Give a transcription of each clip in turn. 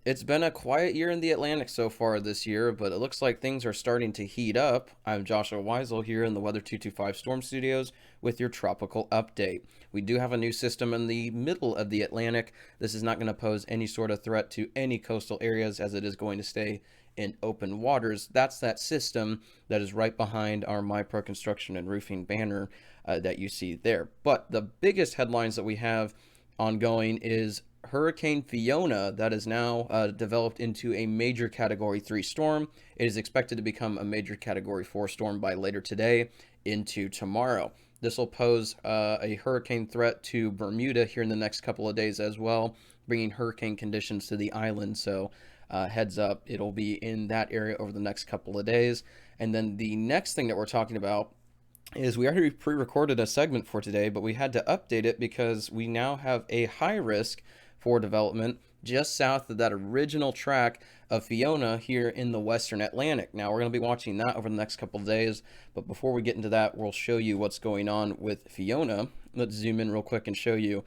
It's been a quiet year in the Atlantic so far this year, but it looks like things are starting to heat up. I'm Joshua Weisel here in the Weather 225 Storm Studios with your tropical update. We do have a new system in the middle of the Atlantic. This is not going to pose any sort of threat to any coastal areas as it is going to stay in open waters. That's that system that is right behind our MyPro Construction and Roofing banner that you see there. But the biggest headlines that we have ongoing is Hurricane Fiona that is now developed into a major Category 3 storm. It is expected to become a major Category 4 storm by later today into tomorrow. This will pose a hurricane threat to Bermuda here in the next couple of days as well, bringing hurricane conditions to the island. So heads up, it'll be in that area over the next couple of days. And then the next thing that we're talking about is we already pre-recorded a segment for today, but we had to update it because we now have a high risk for development just south of that original track of Fiona here in the Western Atlantic. Now we're going to be watching that over the next couple of days, but before we get into that, we'll show you what's going on with Fiona. Let's zoom in real quick and show you.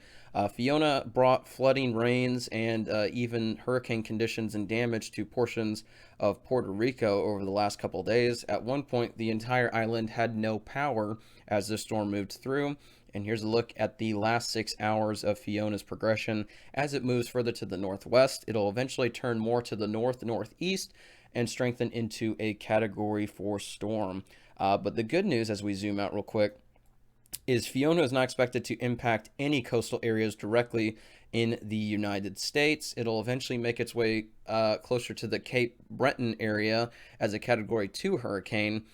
Fiona brought flooding rains and even hurricane conditions and damage to portions of Puerto Rico over the last couple of days. At one point, the entire island had no power as the storm moved through. And here's a look at the last 6 hours of Fiona's progression. As it moves further to the northwest, it'll eventually turn more to the northeast and strengthen into a Category 4 storm. But the good news, as we zoom out real quick, is Fiona is not expected to impact any coastal areas directly in the United States. It'll eventually make its way closer to the Cape Breton area as a Category 2 hurricane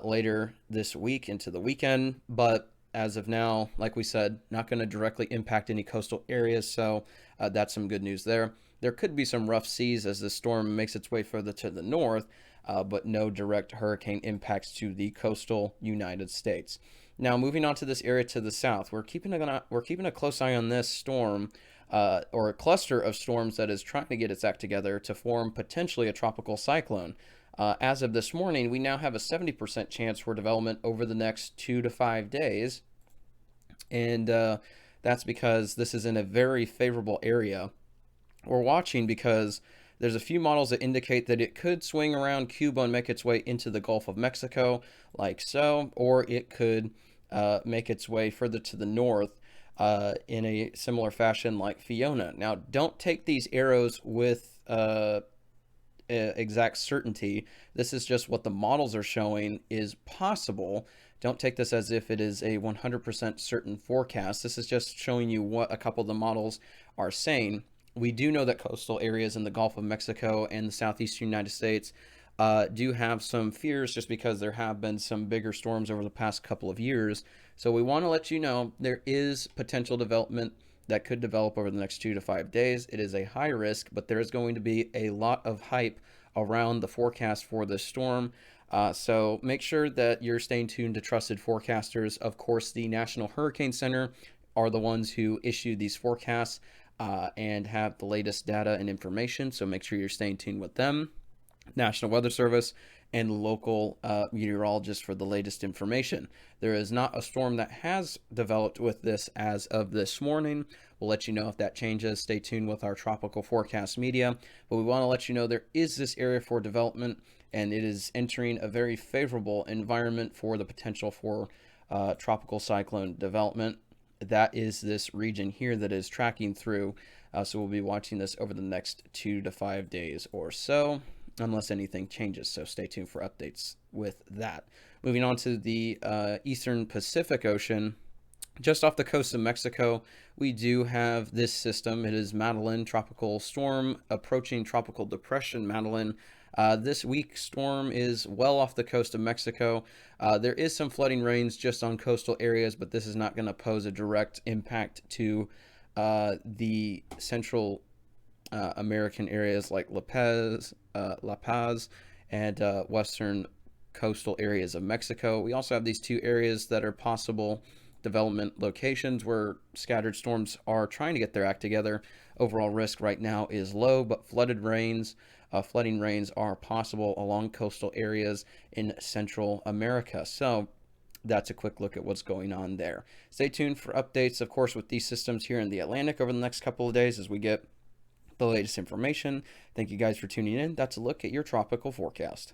later this week into the weekend. But as of now, like we said, not going to directly impact any coastal areas, so that's some good news there. There could be some rough seas as the storm makes its way further to the north, but no direct hurricane impacts to the coastal United States. Now, moving on to this area to the south, we're keeping a close eye on this storm, or a cluster of storms that is trying to get its act together to form potentially a tropical cyclone. As of this morning, we now have a 70% chance for development over the next 2 to 5 days. And that's because this is in a very favorable area. We're watching because there's a few models that indicate that it could swing around Cuba and make its way into the Gulf of Mexico, like so, or it could make its way further to the north in a similar fashion like Fiona. Now, don't take these arrows with exact certainty. This is just what the models are showing is possible. Don't take this as if it is a 100% certain forecast. This is just showing you what a couple of the models are saying. We do know that coastal areas in the Gulf of Mexico and the southeastern United States do have some fears just because there have been some bigger storms over the past couple of years. So we want to let you know there is potential development that could develop over the next 2 to 5 days. It is a high risk, but there is going to be a lot of hype around the forecast for this storm. So make sure that you're staying tuned to trusted forecasters. Of course, the National Hurricane Center are the ones who issue these forecasts and have the latest data and information. So make sure you're staying tuned with them. National Weather Service and local meteorologists for the latest information. There is not a storm that has developed with this as of this morning. We'll let you know if that changes. Stay tuned with our tropical forecast media. But we want to let you know there is this area for development, and it is entering a very favorable environment for the potential for tropical cyclone development. That is this region here that is tracking through. So we'll be watching this over the next 2 to 5 days or so, unless anything changes. So stay tuned for updates with that. Moving on to the Eastern Pacific Ocean, just off the coast of Mexico, we do have this system. It is Madeline, tropical storm approaching tropical depression Madeline. This week storm is well off the coast of Mexico. There is some flooding rains just on coastal areas, but this is not going to pose a direct impact to the central American areas like La Paz and western coastal areas of Mexico. We also have these two areas that are possible development locations where scattered storms are trying to get their act together. Overall risk right now is low, but flooded rains flooding rains are possible along coastal areas in Central America. So that's a quick look at what's going on there. Stay tuned for updates, of course, with these systems here in the Atlantic over the next couple of days as we get the latest information. Thank you guys for tuning in. That's a look at your tropical forecast.